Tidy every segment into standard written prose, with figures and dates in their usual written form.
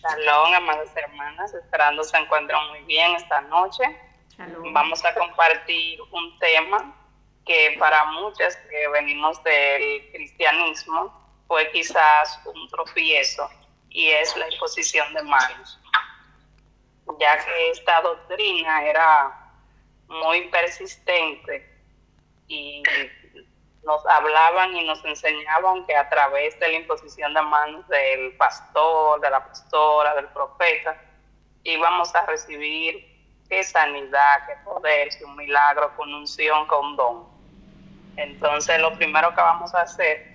Shalom, amadas hermanas, esperando se encuentren muy bien esta noche. Shalom. Vamos a compartir un tema que para muchas que venimos del cristianismo fue quizás un tropiezo, y es la imposición de manos, ya que esta doctrina era muy persistente y nos hablaban y nos enseñaban que a través de la imposición de manos del pastor, de la pastora, del profeta, íbamos a recibir qué sanidad, qué poder, un milagro, con unción, con don. Entonces lo primero que vamos a hacer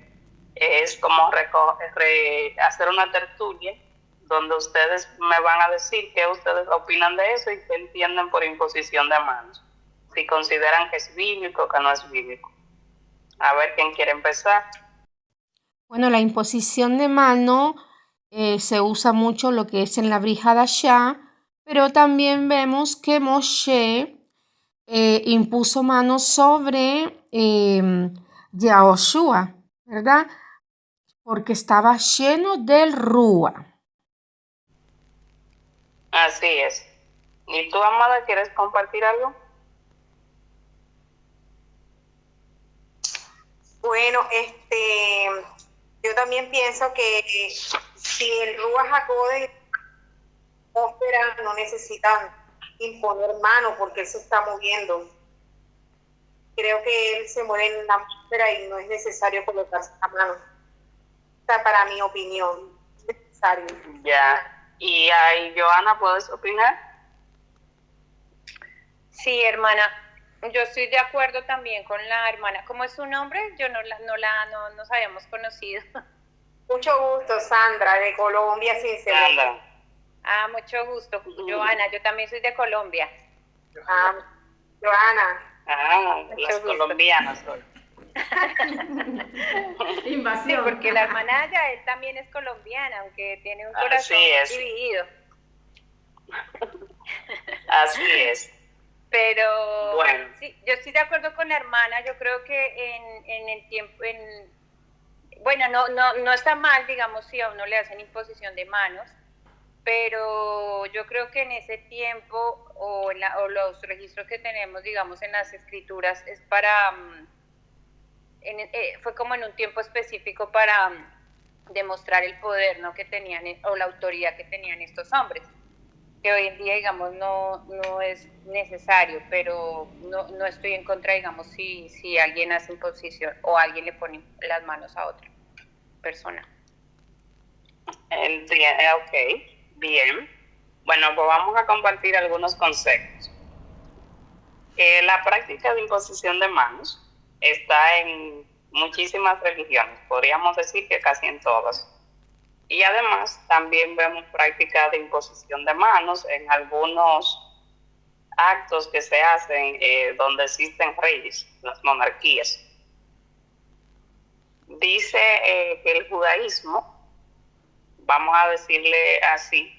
es como hacer una tertulia donde ustedes me van a decir qué ustedes opinan de eso y qué entienden por imposición de manos, si consideran que es bíblico o que no es bíblico. A ver quién quiere empezar. Bueno, la imposición de mano se usa mucho lo que es en la Brihadashá, pero también vemos que Moshe impuso manos sobre Yahoshua, ¿verdad? Porque estaba lleno del Rúa. Así es. ¿Y tú, Amada, quieres compartir algo? Bueno, yo también pienso que si el Ruach HaKodesh no necesitan imponer mano porque él se está moviendo. Creo que él se mueve en la atmósfera y no es necesario colocarse la mano. O sea, para mi opinión, es necesario. Ya. Y ahí, Joana, ¿puedes opinar? Sí, hermana. Yo estoy de acuerdo también con la hermana. ¿Cómo es su nombre? Yo no nos habíamos conocido. Mucho gusto, Sandra, de Colombia, sinceramente. Ah, mucho gusto, Joana. Yo también soy de Colombia. Ah, Joana. Ah, las colombianas hoy. Invasión. Sí, porque la hermana Yael también es colombiana, aunque tiene un corazón dividido. Así es. Pero bueno, sí, yo estoy de acuerdo con la hermana. Yo creo que en el tiempo, bueno, no está mal, digamos, si a uno le hacen imposición de manos, pero yo creo que en ese tiempo o los registros que tenemos, digamos, en las escrituras es para, fue como en un tiempo específico para demostrar el poder, ¿no?, que tenían, o la autoridad que tenían estos hombres, que hoy en día, digamos, no es necesario, pero no estoy en contra, digamos, si alguien hace imposición o alguien le pone las manos a otra persona. Ok, bien. Bueno, pues vamos a compartir algunos conceptos. La práctica de imposición de manos está en muchísimas religiones, podríamos decir que casi en todas. Y además también vemos práctica de imposición de manos en algunos actos que se hacen donde existen reyes, las monarquías. Dice que el judaísmo, vamos a decirle así,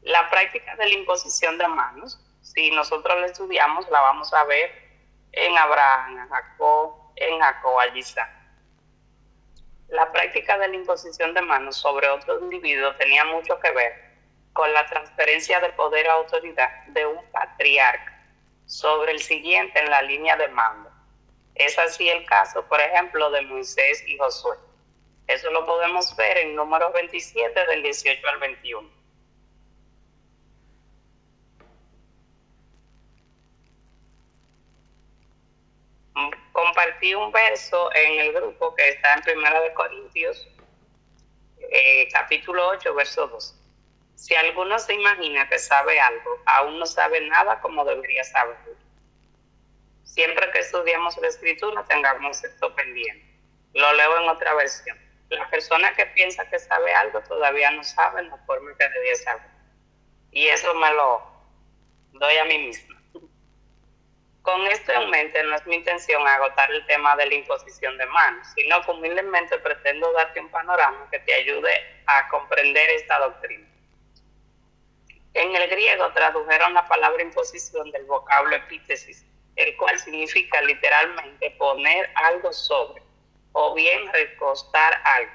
la práctica de la imposición de manos, si nosotros la estudiamos, la vamos a ver en Abraham, en Jacob, allí está. La práctica de la imposición de manos sobre otro individuo tenía mucho que ver con la transferencia de poder a autoridad de un patriarca sobre el siguiente en la línea de mando. Es así el caso, por ejemplo, de Moisés y Josué. Eso lo podemos ver en Números 27, del 18 al 21. Compartí un verso en el grupo que está en 1 de Corintios, capítulo 8, verso 2. Si alguno se imagina que sabe algo, aún no sabe nada como debería saberlo. Siempre que estudiamos la escritura, tengamos esto pendiente. Lo leo en otra versión. La persona que piensa que sabe algo todavía no sabe la forma que debía saber. Y eso me lo doy a mí misma. Con esto en mente, no es mi intención agotar el tema de la imposición de manos, sino que humildemente pretendo darte un panorama que te ayude a comprender esta doctrina. En el griego tradujeron la palabra imposición del vocablo epítesis, el cual significa literalmente poner algo sobre, o bien recostar algo.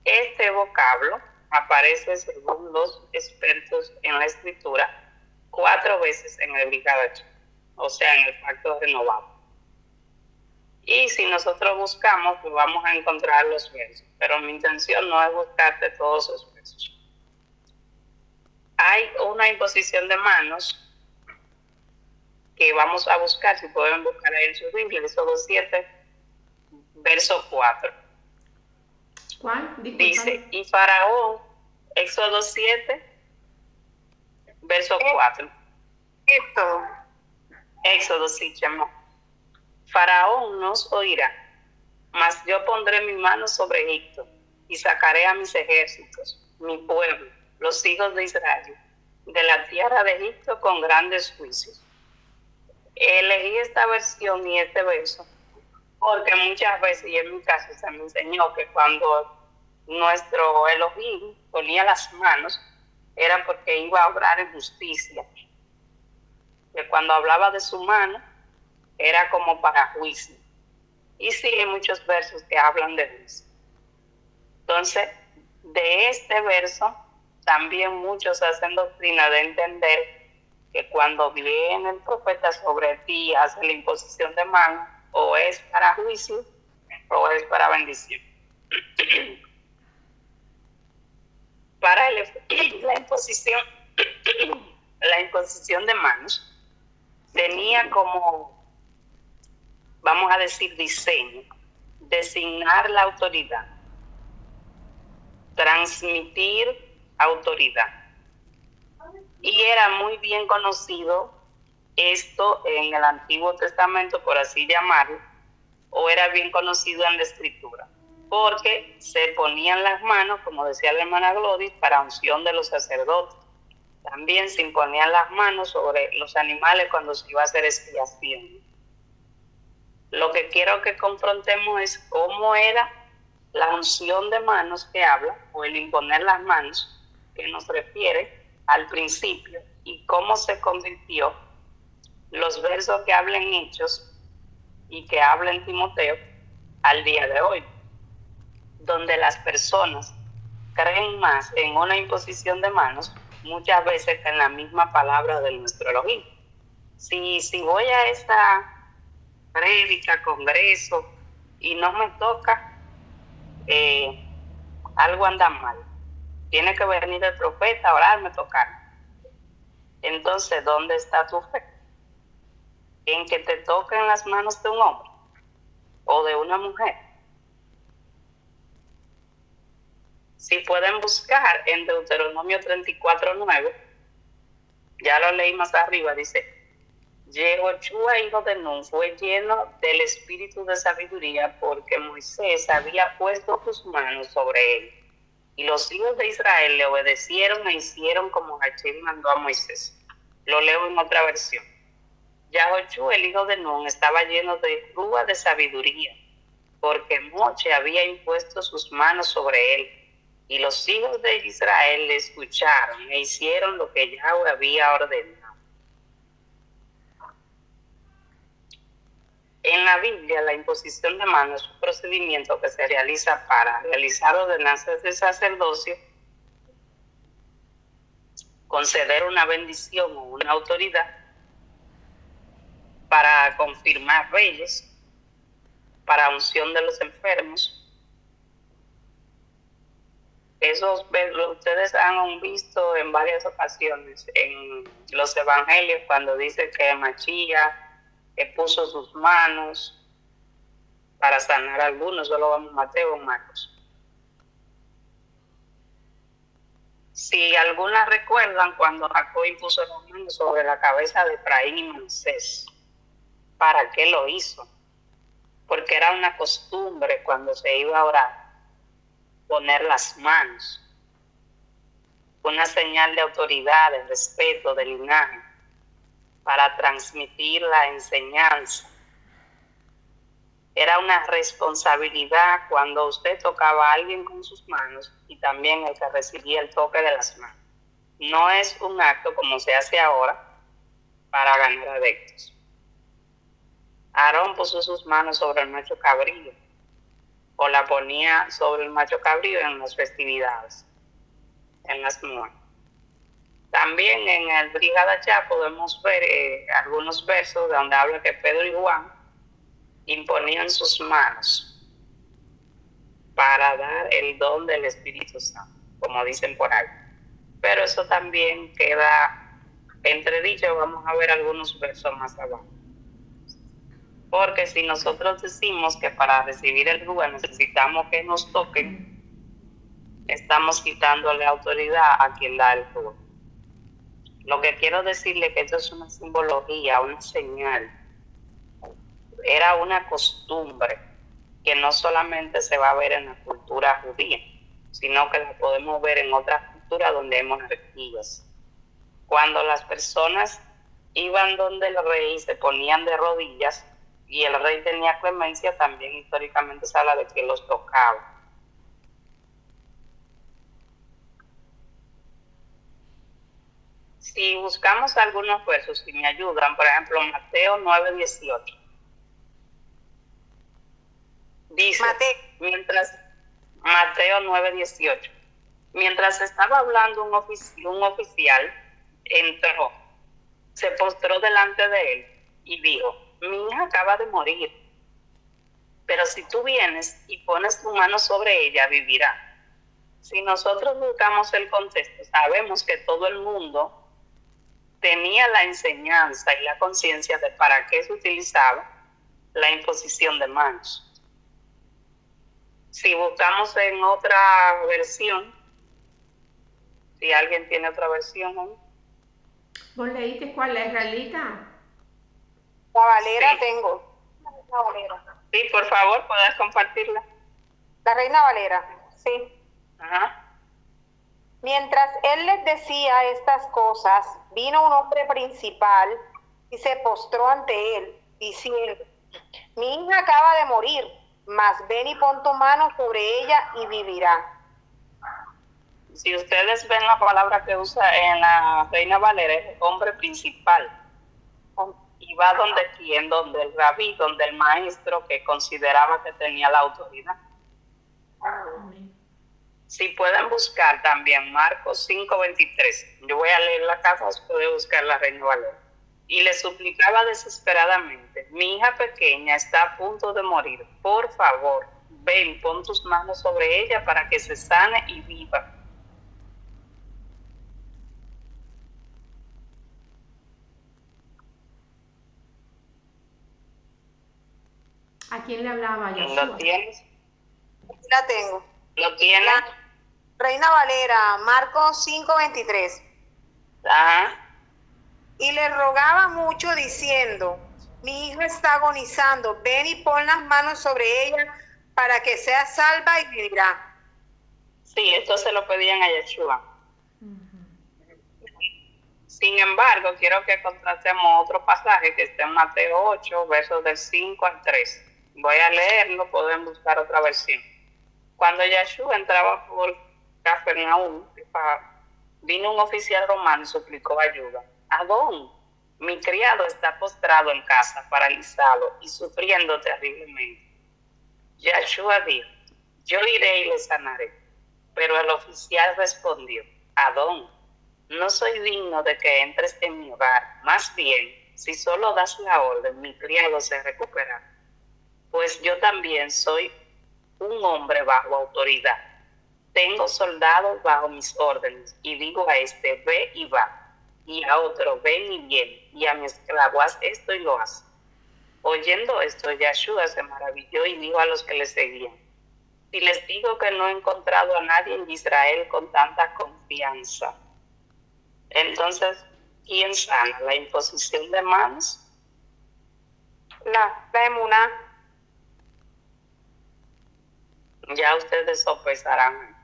Este vocablo aparece, según los expertos en la escritura, 4 veces en el Brit Hadashah, o sea, en el pacto renovado. Y si nosotros buscamos, pues vamos a encontrar los versos, pero mi intención no es buscarte todos los versos. Hay una imposición de manos que vamos a buscar, si pueden buscar ahí en su Biblia, Éxodo 7, verso 4. ¿Cuál? Disculpa. Dice, y Faraón, Éxodo 7, verso 4. Éxodo, sí, chamo. Faraón nos oirá, mas yo pondré mi mano sobre Egipto y sacaré a mis ejércitos, mi pueblo, los hijos de Israel, de la tierra de Egipto con grandes juicios. Elegí esta versión y este verso porque muchas veces, y en mi caso se me enseñó que cuando nuestro Elohim ponía las manos, era porque iba a obrar en justicia. Que cuando hablaba de su mano, era como para juicio. Y sí, hay muchos versos que hablan de juicio. Entonces, de este verso, también muchos hacen doctrina de entender que cuando viene el profeta sobre ti, hace la imposición de mano, o es para juicio, o es para bendición. Para la imposición de manos, tenía como, vamos a decir, diseño, designar la autoridad, transmitir autoridad. Y era muy bien conocido esto en el Antiguo Testamento, por así llamarlo, o era bien conocido en la Escritura, porque se ponían las manos, como decía la hermana Glodis, para unción de los sacerdotes. También se imponían las manos sobre los animales cuando se iba a hacer expiación. Lo que quiero que confrontemos es cómo era la unción de manos que habla, o el imponer las manos, que nos refiere al principio, y cómo se convirtió los versos que hablan Hechos y que hablan Timoteo al día de hoy, donde las personas creen más en una imposición de manos muchas veces que en la misma palabra de nuestro Elohim. Si voy a esta prédica, congreso, y no me toca, algo anda mal. Tiene que venir el profeta a orarme, tocar. Entonces, ¿dónde está tu fe? ¿En que te toquen las manos de un hombre o de una mujer? Si pueden buscar en Deuteronomio 34:9, ya lo leí más arriba, dice, Yehoshua, hijo de Nun, fue lleno del espíritu de sabiduría porque Moisés había puesto sus manos sobre él. Y los hijos de Israel le obedecieron e hicieron como Hashem mandó a Moisés. Lo leo en otra versión. Yahoshua, el hijo de Nun, estaba lleno de rúa de sabiduría, porque Moche había impuesto sus manos sobre él. Y los hijos de Israel le escucharon e hicieron lo que Yahweh había ordenado. En la Biblia, la imposición de manos es un procedimiento que se realiza para realizar ordenanzas de sacerdocio, conceder una bendición o una autoridad, para confirmar reyes, para unción de los enfermos. Esos ustedes han visto en varias ocasiones en los evangelios cuando dice que Machía puso sus manos para sanar a algunos, solo vamos Mateo o Marcos. Si algunas recuerdan cuando Jacob impuso las manos sobre la cabeza de Efraín y Manasés, ¿para qué lo hizo? Porque era una costumbre cuando se iba a orar poner las manos, una señal de autoridad, de respeto, de linaje, para transmitir la enseñanza. Era una responsabilidad cuando usted tocaba a alguien con sus manos y también el que recibía el toque de las manos. No es un acto como se hace ahora para ganar adeptos. Aarón puso sus manos sobre el macho cabrío, o la ponía sobre el macho cabrío en las festividades. en las mujeres. También en el Brihad Shah podemos ver algunos versos donde habla que Pedro y Juan imponían sus manos para dar el don del Espíritu Santo, como dicen por ahí. Pero eso también queda entredicho, vamos a ver algunos versos más abajo. Porque si nosotros decimos que para recibir el Ruach necesitamos que nos toquen, estamos quitándole autoridad a quien da el Ruach. Lo que quiero decirle es que esto es una simbología, una señal. Era una costumbre que no solamente se va a ver en la cultura judía, sino que la podemos ver en otras culturas donde hay monarquías. Cuando las personas iban donde el rey y se ponían de rodillas, y el rey tenía clemencia, también históricamente se habla de que los tocaba. Si buscamos algunos versos que me ayudan, por ejemplo, Mateo 9:18. Dice, Mateo 9:18. Mientras estaba hablando un oficial, entró, se postró delante de él y dijo: mi hija acaba de morir, pero si tú vienes y pones tu mano sobre ella, vivirá. Si nosotros buscamos el contexto, sabemos que todo el mundo tenía la enseñanza y la conciencia de para qué se utilizaba la imposición de manos. Si buscamos en otra versión, si alguien tiene otra versión, ¿no? ¿Vos leíste cuál, la israelita? La Valera Sí. tengo. La Valera. Sí, por favor, ¿puedes compartirla? La Reina Valera, sí. Ajá. Mientras él les decía estas cosas, vino un hombre principal y se postró ante él, diciendo: mi hija acaba de morir, mas ven y pon tu mano sobre ella y vivirá. Si ustedes ven la palabra que usa en la Reina Valera, es hombre principal. Y va donde quién, donde el rabí, donde el maestro que consideraba que tenía la autoridad. Si pueden buscar también Marcos 5:23, yo voy a leer la casa, pueden buscar la Reina Valera. Y le suplicaba desesperadamente: mi hija pequeña está a punto de morir, por favor, ven, pon tus manos sobre ella para que se sane y viva. ¿A quién le hablaba Yoshua? ¿Lo tienes? La tengo. ¿Lo tienes? La Reina Valera, Marcos 5:23. Ajá. Y le rogaba mucho diciendo: mi hija está agonizando, ven y pon las manos sobre ella para que sea salva y vivirá. Sí, esto se lo pedían a Yeshua. Sin embargo, quiero que contrastemos otro pasaje que está en Mateo 8, versos del 5 al 3. Voy a leerlo, pueden buscar otra versión. Cuando Yeshua entraba por Capernaum, vino un oficial romano y suplicó ayuda. Adón, mi criado está postrado en casa, paralizado y sufriendo terriblemente. Yeshua dijo: yo iré y le sanaré. Pero el oficial respondió: Adón, no soy digno de que entres en mi hogar. Más bien, si solo das la orden, mi criado se recuperará. Pues yo también soy un hombre bajo autoridad. Tengo soldados bajo mis órdenes, y digo a este: ve y va, y a otro: ven y viene, y a mi esclavo: haz esto y lo hace. Oyendo esto, Yeshua se maravilló y dijo a los que le seguían: si les digo que no he encontrado a nadie en Israel con tanta confianza. Entonces, ¿quién sana? ¿La imposición de manos? La emuná. Ya ustedes sopesarán.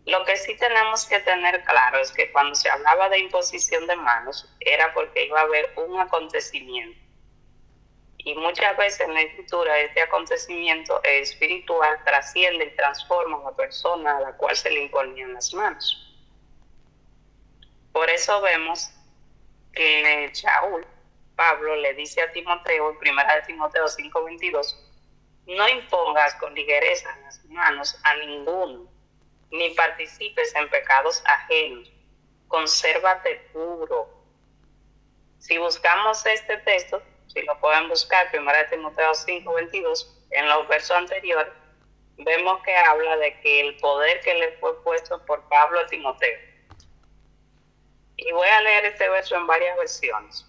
Lo que sí tenemos que tener claro es que cuando se hablaba de imposición de manos, era porque iba a haber un acontecimiento. Y muchas veces en la escritura este acontecimiento espiritual trasciende y transforma a la persona a la cual se le imponían las manos. Por eso vemos que Pablo le dice a Timoteo, en 1 Timoteo 5:22, No impongas con ligereza las manos a ninguno, ni participes en pecados ajenos. Consérvate puro. Si buscamos este texto, si lo pueden buscar, 1 Timoteo 5:22, en los versos anteriores, vemos que habla de que el poder que le fue puesto por Pablo a Timoteo. Y voy a leer este verso en varias versiones.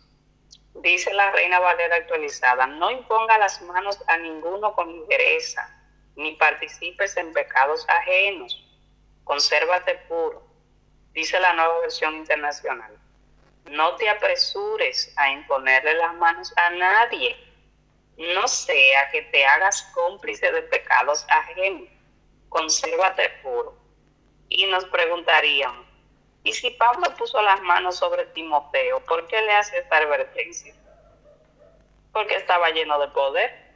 Dice la Reina Valera actualizada: no imponga las manos a ninguno con ligereza, ni participes en pecados ajenos. Consérvate puro. Dice la Nueva Versión Internacional: no te apresures a imponerle las manos a nadie, no sea que te hagas cómplice de pecados ajenos. Consérvate puro. Y nos preguntaríamos, ¿y si Pablo puso las manos sobre Timoteo, por qué le hace esta advertencia? Porque estaba lleno de poder.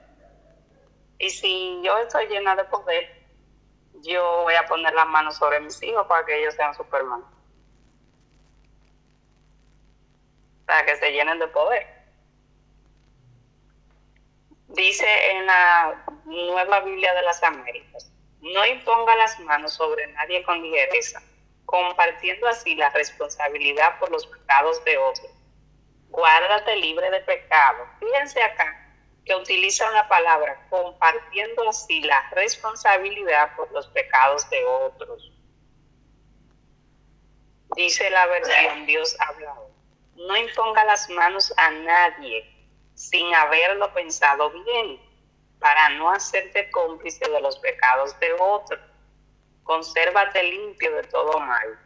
Y si yo estoy llena de poder, yo voy a poner las manos sobre mis hijos para que ellos sean Superman, para que se llenen de poder. Dice en la Nueva Biblia de las Américas: no imponga las manos sobre nadie con ligereza, compartiendo así la responsabilidad por los pecados de otros. Guárdate libre de pecado. Fíjense acá que utiliza una palabra, compartiendo así la responsabilidad por los pecados de otros. Dice la versión Dios hablado: no imponga las manos a nadie sin haberlo pensado bien, para no hacerte cómplice de los pecados de otros. Consérvate limpio de todo mal.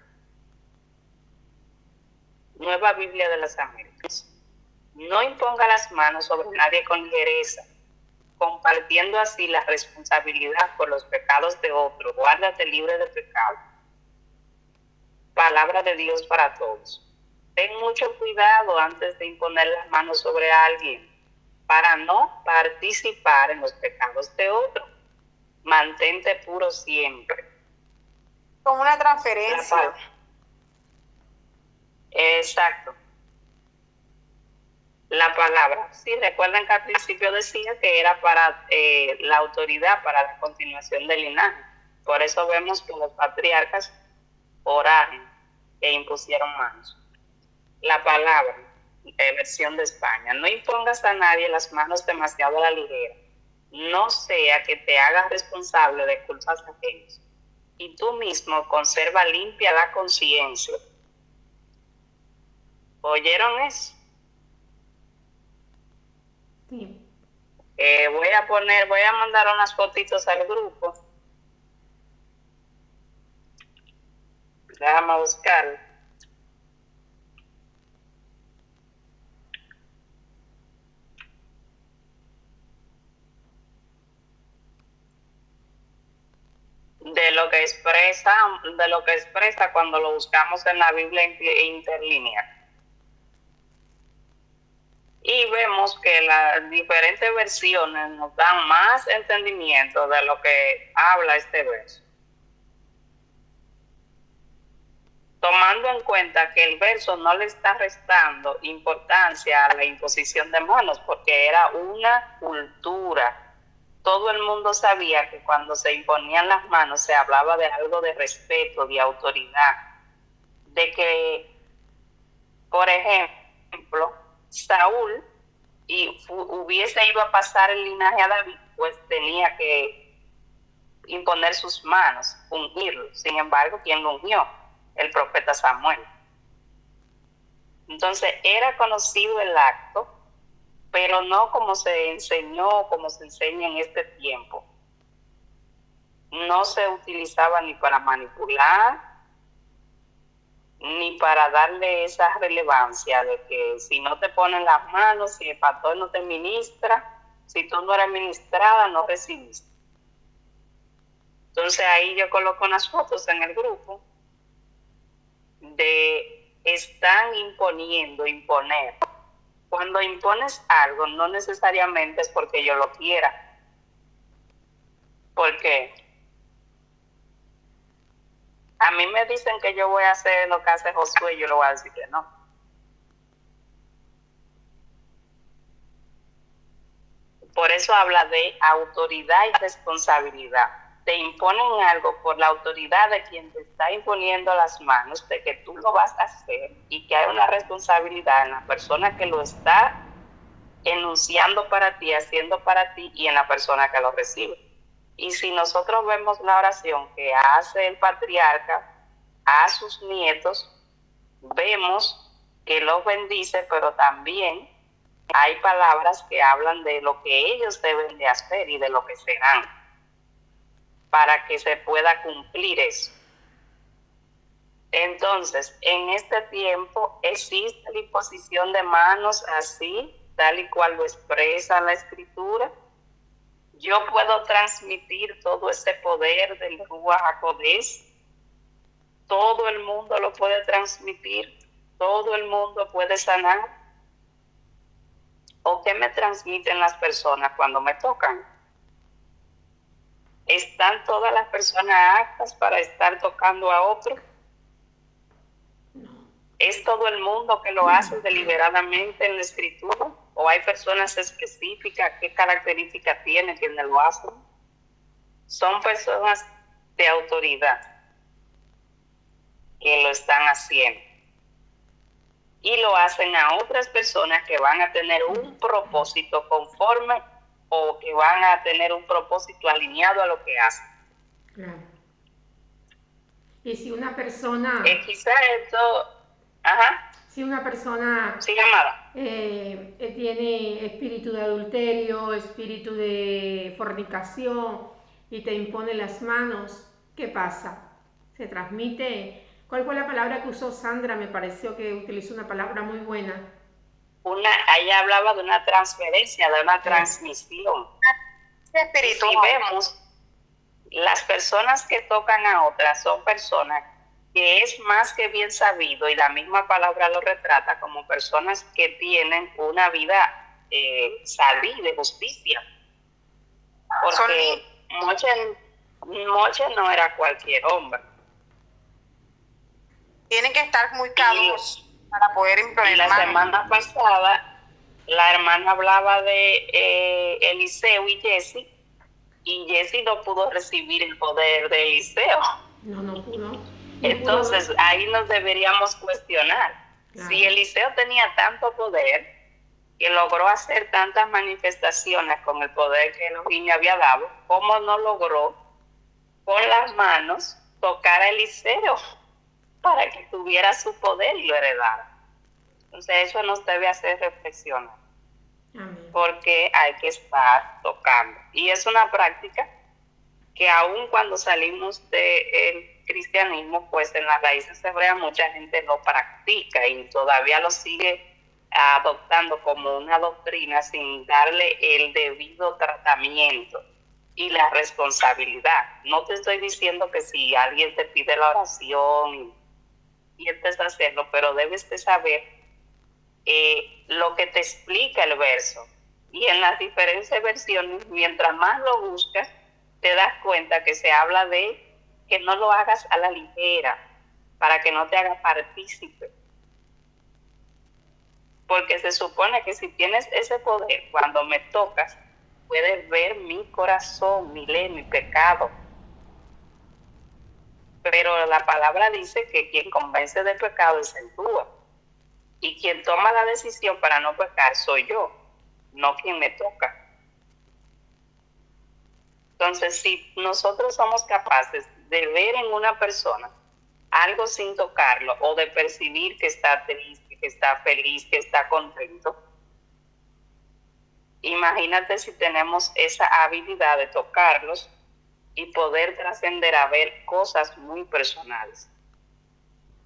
Nueva Biblia de las Américas: no imponga las manos sobre nadie con ligereza, compartiendo así la responsabilidad por los pecados de otros. Guárdate libre de pecado. Palabra de Dios para todos. Ten mucho cuidado antes de imponer las manos sobre alguien, para no participar en los pecados de otro. Mantente puro siempre. Con una transferencia. Exacto. La palabra. Sí, recuerden que al principio decía que era para la autoridad, para la continuación del linaje. Por eso vemos que los patriarcas oraron e impusieron manos. La palabra, versión de España: no impongas a nadie las manos demasiado a la ligera, no sea que te hagas responsable de culpas ajenas, y tú mismo conserva limpia la conciencia. ¿Oyeron eso? Sí. Voy a mandar unas fotitos al grupo. Déjame buscarlo. De lo que expresa cuando lo buscamos en la Biblia interlineal. Y vemos que las diferentes versiones nos dan más entendimiento de lo que habla este verso. Tomando en cuenta que el verso no le está restando importancia a la imposición de manos, porque era una cultura. Todo el mundo sabía que cuando se imponían las manos se hablaba de algo de respeto, de autoridad, de que, por ejemplo, Saúl hubiese ido a pasar el linaje a David, pues tenía que imponer sus manos, ungirlo. Sin embargo, ¿quién lo ungió? El profeta Samuel. Entonces era conocido el acto, pero no como se enseñó, como se enseña en este tiempo. No se utilizaba ni para manipular, ni para darle esa relevancia de que si no te ponen las manos, si el pastor no te ministra, si tú no eres ministrada, no recibiste. Entonces ahí yo coloco unas fotos en el grupo de están imponer. Cuando impones algo, no necesariamente es porque yo lo quiera. Porque a mí me dicen que yo voy a hacer lo que hace Josué y yo le voy a decir que no. Por eso habla de autoridad y responsabilidad. Te imponen algo por la autoridad de quien te está imponiendo las manos, de que tú lo vas a hacer y que hay una responsabilidad en la persona que lo está enunciando para ti, haciendo para ti y en la persona que lo recibe. Y si nosotros vemos la oración que hace el patriarca a sus nietos, vemos que los bendice, pero también hay palabras que hablan de lo que ellos deben de hacer y de lo que serán para que se pueda cumplir eso. Entonces, en este tiempo existe la imposición de manos así, tal y cual lo expresa la Escritura. Yo puedo transmitir todo ese poder del Ruach HaKodesh. Todo el mundo lo puede transmitir. Todo el mundo puede sanar. ¿O qué me transmiten las personas cuando me tocan? ¿Están todas las personas aptas para estar tocando a otro? ¿Es todo el mundo que lo hace deliberadamente en la Escritura? ¿O hay personas específicas? ¿Qué características tiene quienes lo hacen? Son personas de autoridad que lo están haciendo. Y lo hacen a otras personas que van a tener un propósito conforme o que van a tener un propósito alineado a lo que hacen. Claro. Y si una persona... quizás esto... Ajá. Si una persona... Sí, amada. Tiene espíritu de adulterio, espíritu de fornicación y te impone las manos, ¿qué pasa? ¿Se transmite? ¿Cuál fue la palabra que usó Sandra? Me pareció que utilizó una palabra muy buena. Ella hablaba de una transferencia, de una transmisión. Y si vemos, las personas que tocan a otras son personas que es más que bien sabido, y la misma palabra lo retrata, como personas que tienen una vida salí de justicia. Porque Moche no era cualquier hombre. Tienen que estar muy cabos para poder implementar. Y la semana pasada la hermana hablaba de Eliseo y Jesse, y Jesse no pudo recibir el poder de Eliseo. No pudo. Entonces ahí nos deberíamos cuestionar. Claro. Si Eliseo tenía tanto poder que logró hacer tantas manifestaciones con el poder que Elohim le había dado, ¿cómo no logró con las manos tocar a Eliseo para que tuviera su poder y lo heredara? Entonces eso nos debe hacer reflexionar. Amén. Porque hay que estar tocando. Y es una práctica que aun cuando salimos del cristianismo, pues en las raíces hebreas mucha gente lo practica y todavía lo sigue adoptando como una doctrina sin darle el debido tratamiento y la responsabilidad. No te estoy diciendo que si alguien te pide la oración y empieza a hacerlo, pero debes de saber lo que te explica el verso. Y en las diferentes versiones, mientras más lo buscas, te das cuenta que se habla de que no lo hagas a la ligera, para que no te haga partícipe. Porque se supone que si tienes ese poder, cuando me tocas, puedes ver mi corazón, mi ley, mi pecado. Pero la palabra dice que quien convence de pecado es el Rúa. Y quien toma la decisión para no pecar soy yo, no quien me toca. Entonces, si nosotros somos capaces de ver en una persona algo sin tocarlo, o de percibir que está triste, que está feliz, que está contento, imagínate si tenemos esa habilidad de tocarlos y poder trascender a ver cosas muy personales.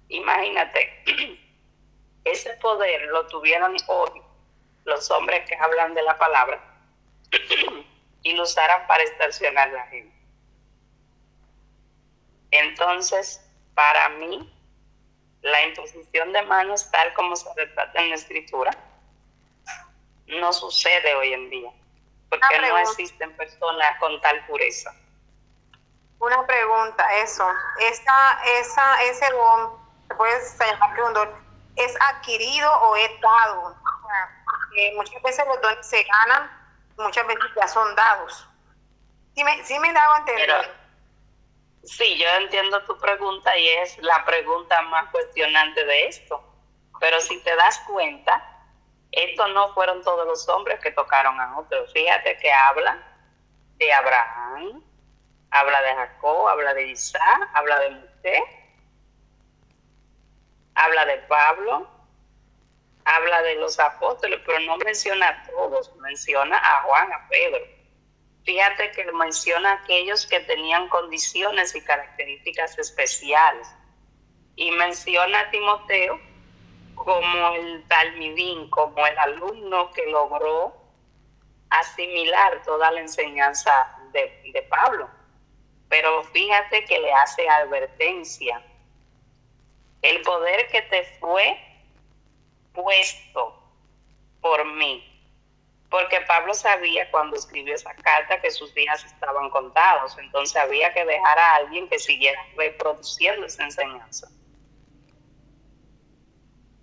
Imagínate, ese poder lo tuvieron hoy los hombres que hablan de la palabra y lo usaran para extorsionar a la gente. Entonces, para mí, la imposición de manos, tal como se retrata en la Escritura, no sucede hoy en día, porque no existen personas con tal pureza. Una pregunta, ese don, se puede llamar que un don, ¿es adquirido o es dado? Porque muchas veces los dones se ganan muchas veces ya son dados. ¿Sí me daba a entender? Pero, sí, yo entiendo tu pregunta y es la pregunta más cuestionante de esto. Pero si te das cuenta, estos no fueron todos los hombres que tocaron a otros. Fíjate que habla de Abraham, habla de Jacob, habla de Isaac, habla de Moisés, habla de Pablo, habla de los apóstoles, pero no menciona a todos, menciona a Juan, a Pedro. Fíjate que menciona a aquellos que tenían condiciones y características especiales. Y menciona a Timoteo como el talmidín, como el alumno que logró asimilar toda la enseñanza de Pablo. Pero fíjate que le hace advertencia. El poder que te fue puesto por mí. Porque Pablo sabía cuando escribió esa carta que sus días estaban contados. Entonces había que dejar a alguien que siguiera reproduciendo esa enseñanza.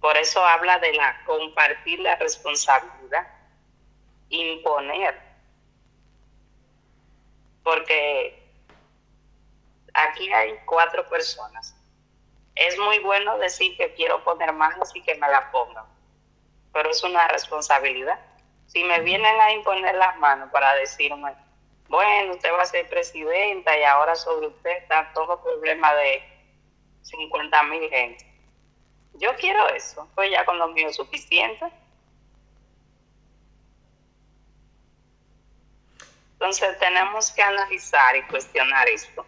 Por eso habla de compartir la responsabilidad, imponer. Porque aquí hay 4 personas. Es muy bueno decir que quiero poner manos y que me la pongan, pero es una responsabilidad. Si me vienen a imponer las manos para decirme, bueno, usted va a ser presidenta y ahora sobre usted está todo el problema de 50,000 gente. Yo quiero eso, pues ya con lo mío es suficiente. Entonces tenemos que analizar y cuestionar esto.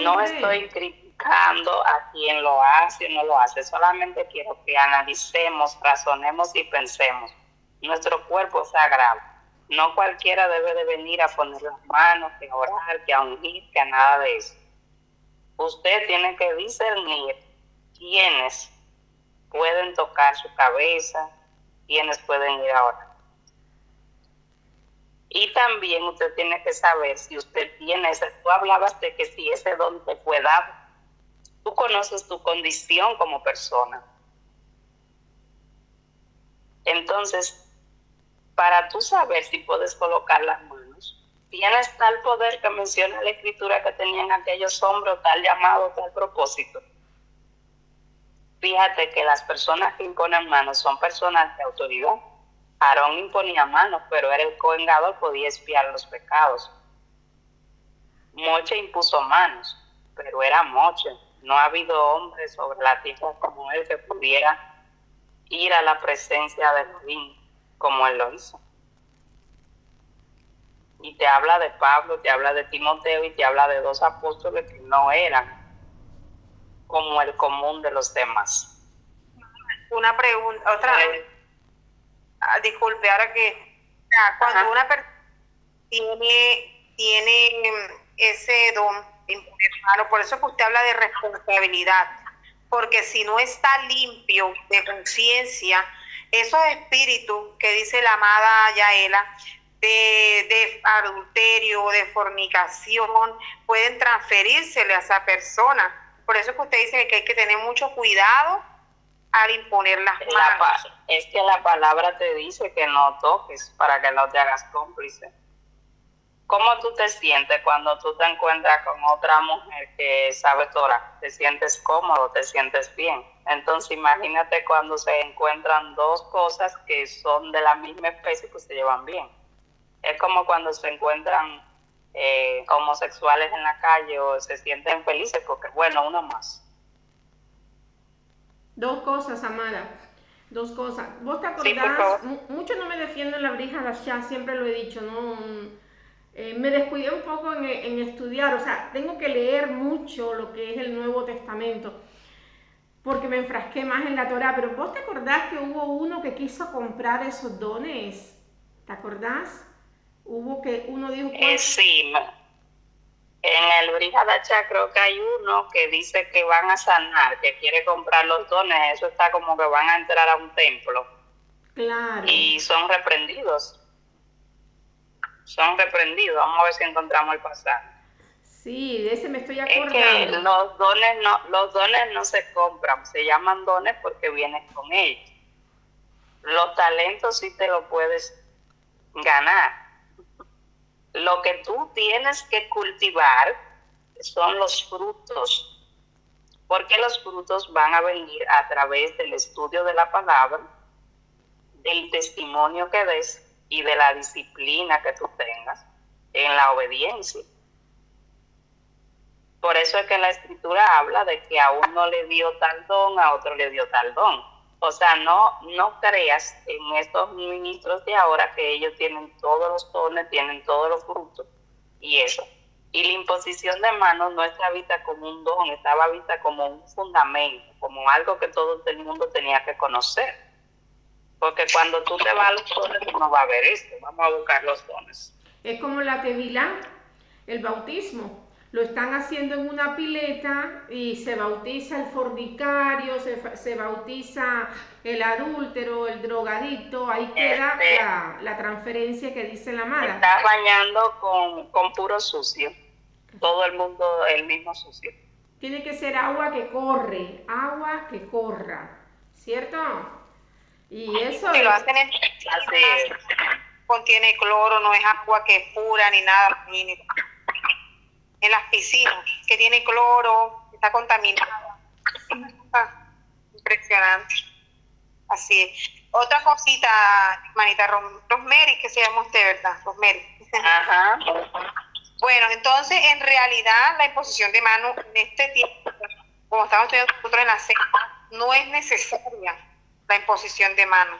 No estoy criticando a quien lo hace o no lo hace, solamente quiero que analicemos, razonemos y pensemos. Nuestro cuerpo es sagrado. No cualquiera debe de venir a poner las manos, que a orar, que a ungir, que a nada de eso. Usted tiene que discernir quiénes pueden tocar su cabeza, quiénes pueden ir a orar. Y también usted tiene que saber si usted tiene ese, tú hablabas de que si ese don te fue dado, tú conoces tu condición como persona. Entonces, para tú saber si puedes colocar las manos, tienes tal poder que menciona la escritura que tenían aquellos hombres, tal llamado, tal propósito. Fíjate que las personas que imponen manos son personas de autoridad. Aarón imponía manos, pero era el Cohen Gadol, podía expiar los pecados. Moche impuso manos, pero era Moche. No ha habido hombre sobre la tierra como él que pudiera ir a la presencia de Elohim como él lo hizo. Y te habla de Pablo, te habla de Timoteo y te habla de 2 apóstoles que no eran como el común de los demás. Una pregunta, otra. Disculpe, ahora que cuando una persona tiene ese don de imponer mano, por eso que usted habla de responsabilidad, porque si no está limpio de conciencia, esos espíritus que dice la amada Yaela, de adulterio, de fornicación, pueden transferírsele a esa persona. Por eso que usted dice que hay que tener mucho cuidado al imponer las manos. Es que la palabra te dice que no toques para que no te hagas cómplice. ¿Cómo tú te sientes cuando tú te encuentras con otra mujer que sabe Torah? ¿Te sientes cómodo? ¿Te sientes bien? Entonces imagínate cuando se encuentran 2 cosas que son de la misma especie que se llevan bien. Es como cuando se encuentran homosexuales en la calle o se sienten felices porque, bueno, uno más. 2 cosas, Amara. 2 cosas. ¿Vos te acordás? Sí, mucho no me defiendo en la Brija Dasha, siempre lo he dicho, ¿no? Me descuidé un poco en estudiar, o sea, tengo que leer mucho lo que es el Nuevo Testamento, porque me enfrasqué más en la Torá. Pero ¿vos te acordás que hubo uno que quiso comprar esos dones? ¿Te acordás? Hubo que uno dijo... Sí, en el Brija Dasha creo que hay uno que dice que van a sanar, que quiere comprar los dones. Eso está como que van a entrar a un templo. Claro. Y son reprendidos. Vamos a ver si encontramos el pasaje. Sí, de ese me estoy acordando. Es que los dones no se compran, se llaman dones porque vienes con ellos. Los talentos sí te los puedes ganar, Lo que tú tienes que cultivar son los frutos, porque los frutos van a venir a través del estudio de la palabra, del testimonio que des y de la disciplina que tú tengas en la obediencia. Por eso es que la Escritura habla de que a uno le dio tal don, a otro le dio tal don. O sea, no creas en estos ministros de ahora que ellos tienen todos los dones, tienen todos los frutos y eso. Y la imposición de manos no está vista como un don, estaba vista como un fundamento, como algo que todo el mundo tenía que conocer. Porque cuando tú te vas a los dones, tú no vas a ver esto, vamos a buscar los dones. Es como la tevilá, el bautismo. Lo están haciendo en una pileta y se bautiza el fornicario, se bautiza el adúltero, el drogadicto, ahí queda la transferencia que dice la mala. Está bañando con puro sucio, todo el mundo el mismo sucio. Tiene que ser agua que corre, agua que corra, ¿cierto? Y eso si lo hacen en contiene cloro, no es agua que es pura ni nada. En las piscinas, que tiene cloro, está contaminada. Impresionante. Así es. Otra cosita, manita, Rosemary, que se llama usted, ¿verdad? Rosemary. Ajá. Bueno, entonces, en realidad, la imposición de mano en este tiempo, como estamos estudiando nosotros en la secta, no es necesaria la imposición de mano.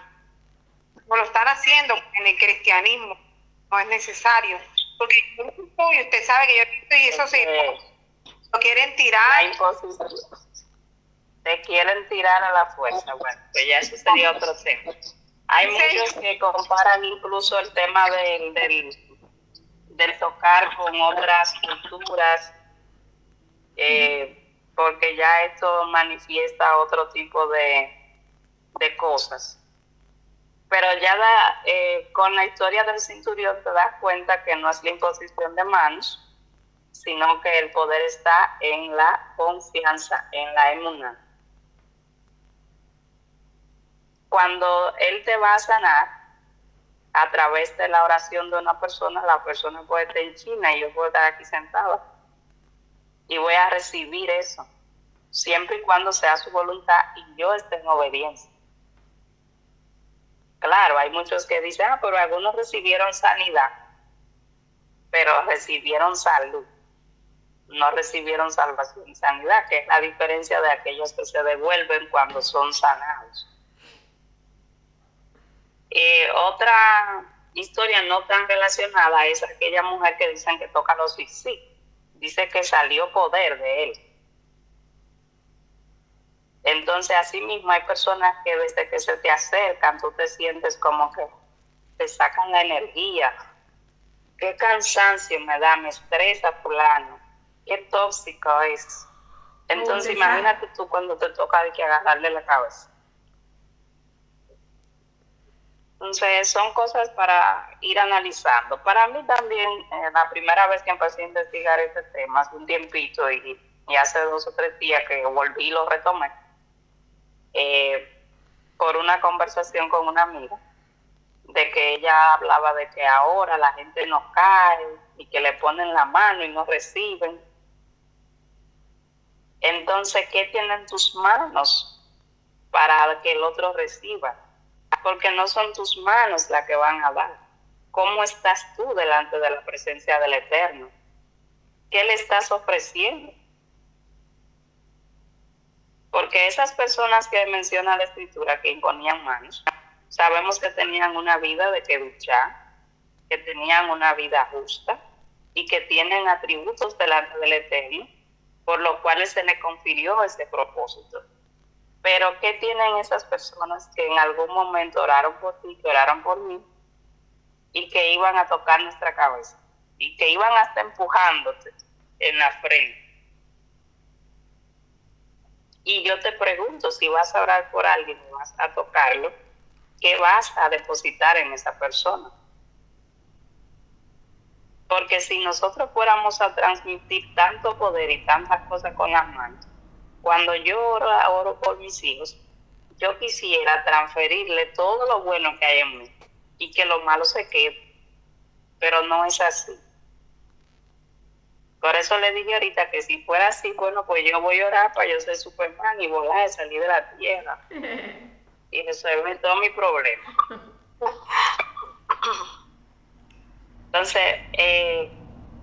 Como lo están haciendo en el cristianismo, no es necesario. Porque yo he visto, y usted sabe que yo he visto, y eso lo quieren tirar. La imposición. Te quieren tirar a la fuerza. Bueno, pues ya eso sería otro tema. Hay muchos que comparan incluso el tema del tocar con otras culturas, porque ya esto manifiesta otro tipo de cosas. Pero ya con la historia del centurión te das cuenta que no es la imposición de manos, sino que el poder está en la confianza, en la emuná. Cuando Él te va a sanar a través de la oración de una persona, la persona puede estar en China y yo puedo estar aquí sentada y voy a recibir eso, siempre y cuando sea su voluntad y yo esté en obediencia. Claro, hay muchos que dicen, pero algunos recibieron sanidad, pero recibieron salud, no recibieron salvación y sanidad, que es la diferencia de aquellos que se devuelven cuando son sanados. Otra historia no tan relacionada es aquella mujer que dicen que toca los sí, dice que salió poder de él. Entonces, así mismo hay personas que desde que se te acercan, tú te sientes como que te sacan la energía. Qué cansancio me da, me estresa fulano, qué tóxico es. Entonces, imagínate tú cuando te toca de que agarrarle la cabeza. Entonces, son cosas para ir analizando. Para mí también, la primera vez que empecé a investigar este tema, hace un tiempito y hace 2 o 3 días que volví y lo retomé, por una conversación con una amiga, de que ella hablaba de que ahora la gente no cae y que le ponen la mano y no reciben. Entonces, ¿qué tienen tus manos para que el otro reciba? Porque no son tus manos las que van a dar. ¿Cómo estás tú delante de la presencia del Eterno? ¿Qué le estás ofreciendo? Porque esas personas que menciona la Escritura que imponían manos, sabemos que tenían una vida de kedushá, que tenían una vida justa y que tienen atributos delante del Eterno, por los cuales se le confirió ese propósito. Pero ¿qué tienen esas personas que en algún momento oraron por ti, que oraron por mí y que iban a tocar nuestra cabeza y que iban hasta empujándote en la frente? Y yo te pregunto, si vas a orar por alguien y vas a tocarlo, ¿qué vas a depositar en esa persona? Porque si nosotros fuéramos a transmitir tanto poder y tantas cosas con las manos, cuando yo oro por mis hijos, yo quisiera transferirle todo lo bueno que hay en mí y que lo malo se quede. pero no es así. Por eso le dije ahorita que si fuera así, bueno, pues yo voy a orar para yo ser Superman y volar y salir de la tierra y resolver todo mi problema. Entonces,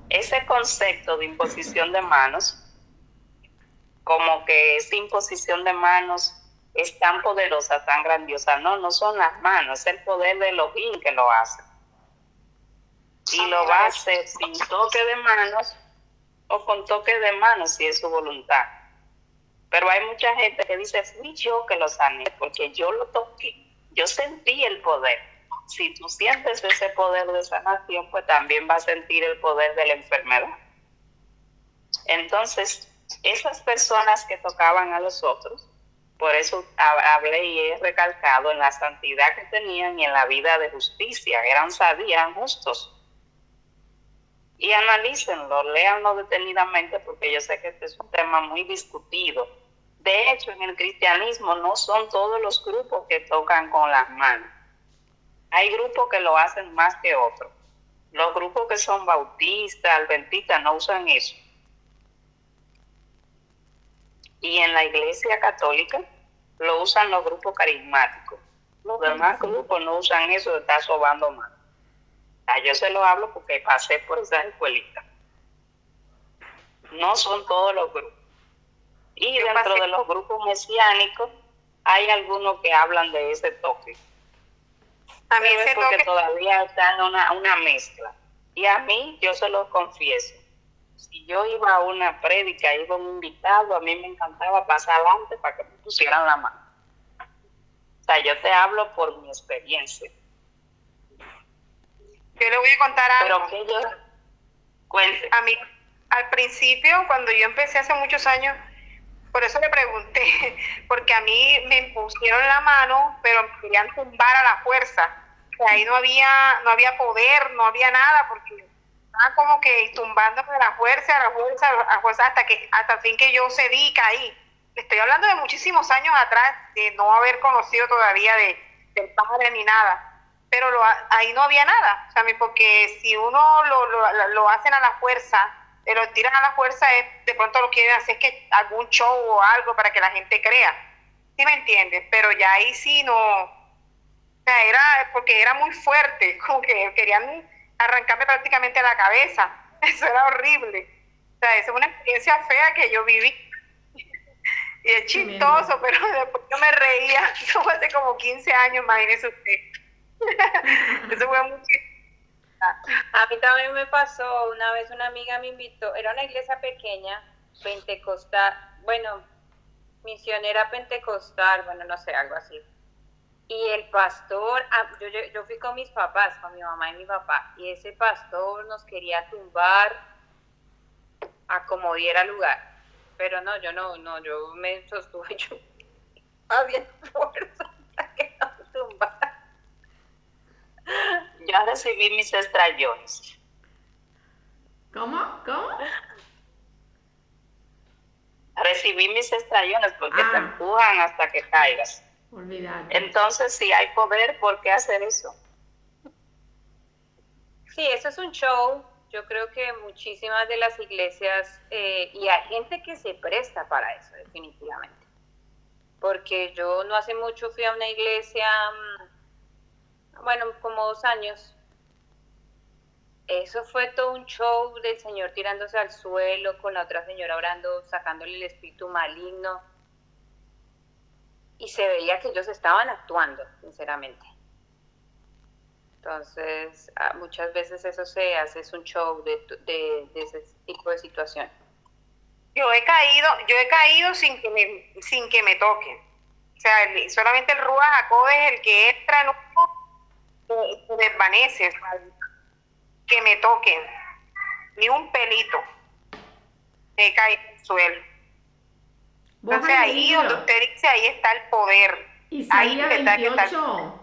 ese concepto de imposición de manos, como que esa imposición de manos es tan poderosa, tan grandiosa. No son las manos, es el poder de Elohim que lo hace. Y lo va a hacer sin toque de manos o con toque de manos si es su voluntad. Pero hay mucha gente que dice, fui yo que lo sané, porque yo lo toqué, yo sentí el poder. Si tú sientes ese poder de sanación, pues también vas a sentir el poder de la enfermedad. Entonces, esas personas que tocaban a los otros, por eso hablé y he recalcado en la santidad que tenían y en la vida de justicia, eran justos. Y analícenlo, léanlo detenidamente, porque yo sé que este es un tema muy discutido. De hecho, en el cristianismo no son todos los grupos que tocan con las manos. Hay grupos que lo hacen más que otros. Los grupos que son bautistas, adventistas, no usan eso. Y en la Iglesia Católica lo usan los grupos carismáticos. Los demás grupos no usan eso de estar sobando más. Yo se lo hablo porque pasé por esa escuelita. No son todos los grupos. Y dentro de los grupos mesiánicos hay algunos que hablan de ese toque. A mí es porque todavía está en una mezcla. Y a mí, yo se lo confieso, si yo iba a una prédica, iba a un invitado, a mí me encantaba pasar adelante para que me pusieran la mano. O sea, yo te hablo por mi experiencia. Yo le voy a contar algo. Pero que yo cuente. A mí, al principio, cuando yo empecé hace muchos años, por eso le pregunté, porque a mí me pusieron la mano, pero me querían tumbar a la fuerza. O sea, ahí no había poder, no había nada, porque estaba como que tumbándome a la fuerza, hasta el fin que yo cedí y caí. Estoy hablando de muchísimos años atrás, de no haber conocido todavía del padre ni nada. Pero ahí no había nada, o sea, porque si uno lo hacen a la fuerza, lo tiran a la fuerza, de pronto lo quieren hacer que algún show o algo para que la gente crea, ¿sí me entiendes? Pero ya ahí sí no, o sea, era porque era muy fuerte, como que querían arrancarme prácticamente la cabeza, eso era horrible, o sea, esa es una experiencia fea que yo viví, y es chistoso, pero después yo me reía, eso fue hace como 15 años, imagínese usted. Eso fue mucho. A mí también me pasó, una vez una amiga me invitó, era una iglesia pequeña, pentecostal, bueno, misionera pentecostal, bueno, no sé, algo así. Y el pastor, yo fui con mis papás, con mi mamá y mi papá, y ese pastor nos quería tumbar a como diera lugar. Pero no, yo me sostuve, yo había fuerza para que no tumbara. Yo recibí mis estrellones. ¿Cómo? Recibí mis estrellones porque te empujan hasta que caigas. Olvídate. Entonces, si hay poder, ¿por qué hacer eso? Sí, eso es un show. Yo creo que muchísimas de las iglesias, y hay gente que se presta para eso, definitivamente. Porque yo no hace mucho fui a una iglesia, bueno, como 2 años. Eso fue todo un show del señor tirándose al suelo, con la otra señora orando, sacándole el espíritu maligno. Y se veía que ellos estaban actuando, sinceramente. Entonces, muchas veces eso se hace, es un show de ese tipo de situación. Yo he caído sin que me toquen. O sea, solamente el Ruach HaKodesh es el que entra en uno, se desvanece, o sea, que me toquen, ni un pelito me cae en el suelo. Entonces ahí donde usted dice, ahí está el poder. Isaías 28,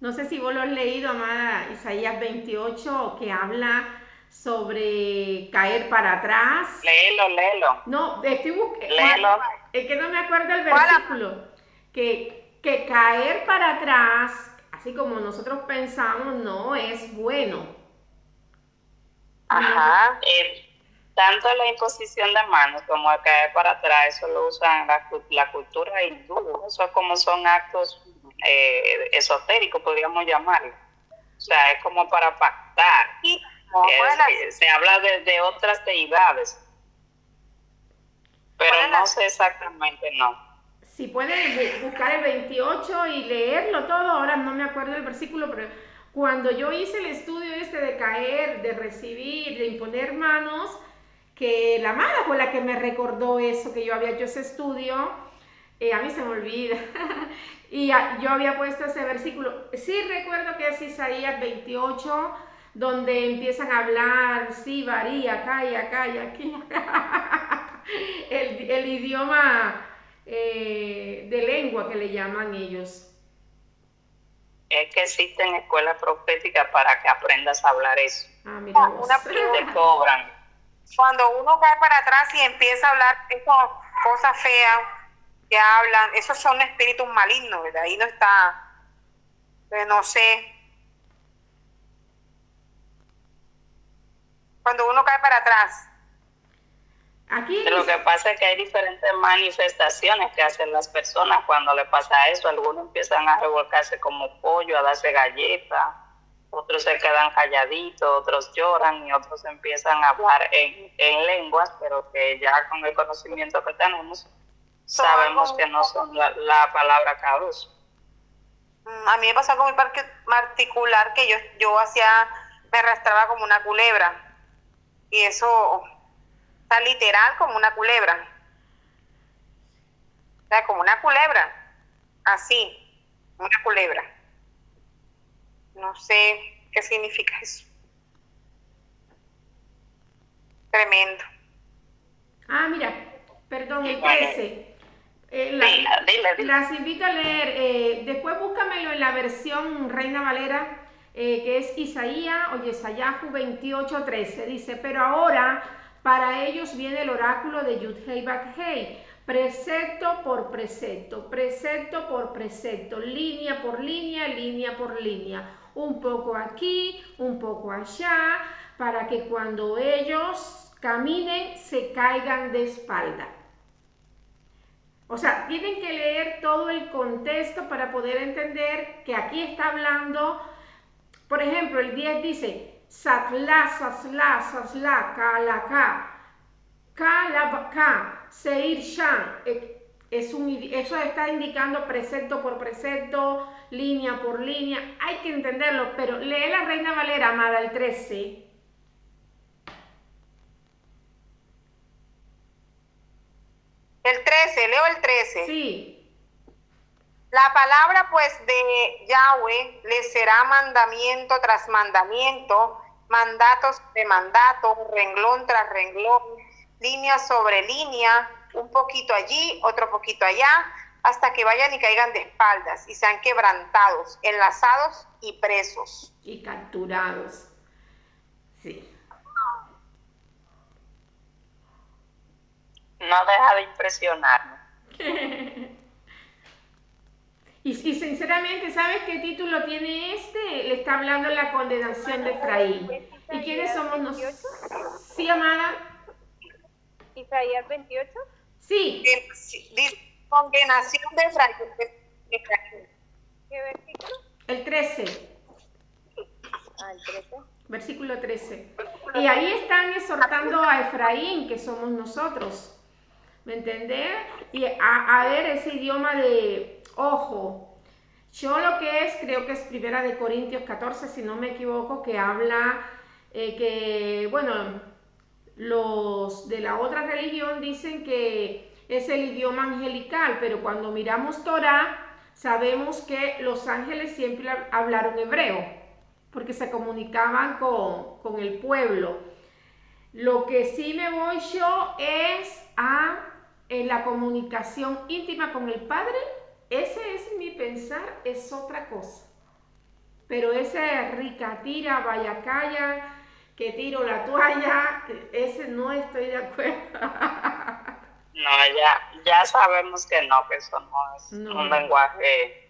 no sé si vos lo has leído, amada, Isaías 28, que habla sobre caer para atrás. Léelo. No, estoy buscando. Léelo. Es que no me acuerdo el versículo. Que caer para atrás, así como nosotros pensamos, no es bueno. Ajá. Tanto la imposición de manos como el caer para atrás, eso lo usan la cultura hindú. Eso como son actos esotéricos, podríamos llamarlo. O sea, es como para pactar. Se habla de otras deidades, pero no sé exactamente, no. Si pueden buscar el 28 y leerlo todo, ahora no me acuerdo del versículo, pero cuando yo hice el estudio de caer, de recibir, de imponer manos, que la amada fue la que me recordó eso, que yo había hecho ese estudio, a mí se me olvida, y yo había puesto ese versículo. Sí recuerdo que es Isaías 28, donde empiezan a hablar, sí, varía, acá y acá y aquí, el idioma de lengua que le llaman ellos. Es que existen escuelas proféticas para que aprendas a hablar eso. Mira vos. Te cobran. Cuando uno cae para atrás y empieza a hablar esas cosas feas que hablan, esos son espíritus malignos, ¿verdad? Ahí no está, no sé. Cuando uno cae para atrás. Aquí lo que pasa es que hay diferentes manifestaciones que hacen las personas cuando le pasa eso. Algunos empiezan a revolcarse como pollo, a darse galletas, otros se quedan calladitos, otros lloran y otros empiezan a hablar en lenguas, pero que ya con el conocimiento que tenemos sabemos que no son la palabra Kadosh. A mí me pasó algo muy particular, que yo me arrastraba como una culebra, y eso está literal como una culebra, o sea, como una culebra, así, una culebra. No sé qué significa eso. Tremendo. Mira, perdón, el 13. Dile. Las invito a leer. Después búscamelo en la versión Reina Valera, que es Yesayahu 28:13. Dice, pero ahora para ellos viene el oráculo de Yud-Hei Bat-Hei, precepto por precepto, precepto por precepto, línea por línea, línea por línea, un poco aquí, un poco allá, para que cuando ellos caminen se caigan de espalda. O sea, tienen que leer todo el contexto para poder entender que aquí está hablando, por ejemplo, el 10 dice, Satla, Sasla, Sasla, Ka, Seir, Shan. Eso está indicando precepto por precepto, línea por línea. Hay que entenderlo, pero lee la Reina Valera, amada, el 13. El 13, leo el 13. Sí. La palabra pues de Yahweh les será mandamiento tras mandamiento, mandatos de mandato, renglón tras renglón, línea sobre línea, un poquito allí, otro poquito allá, hasta que vayan y caigan de espaldas y sean quebrantados, enlazados y presos. Y capturados. Sí. No deja de impresionarme. Y sinceramente, ¿sabes qué título tiene este? Le está hablando la condenación de Efraín. ¿Y quiénes somos nosotros? Sí, amada. ¿Isaías 28? Sí. Dice condenación de Efraín. ¿Qué versículo? El 13. El 13. Versículo 13. Y ahí están exhortando a Efraín, que somos nosotros. ¿Me entendés? Y a ver ese idioma de ojo. Yo lo que creo que es 1 Corintios 14, si no me equivoco, que habla que, bueno, los de la otra religión dicen que es el idioma angelical, pero cuando miramos Torah, sabemos que los ángeles siempre hablaron hebreo, porque se comunicaban con el pueblo. Lo que sí me voy yo es en la comunicación íntima con el Padre. Ese es mi pensar, es otra cosa. Pero ese ricatira, vaya calla, que tiro la toalla, ese no estoy de acuerdo. No, ya sabemos que no, que eso no es un lenguaje.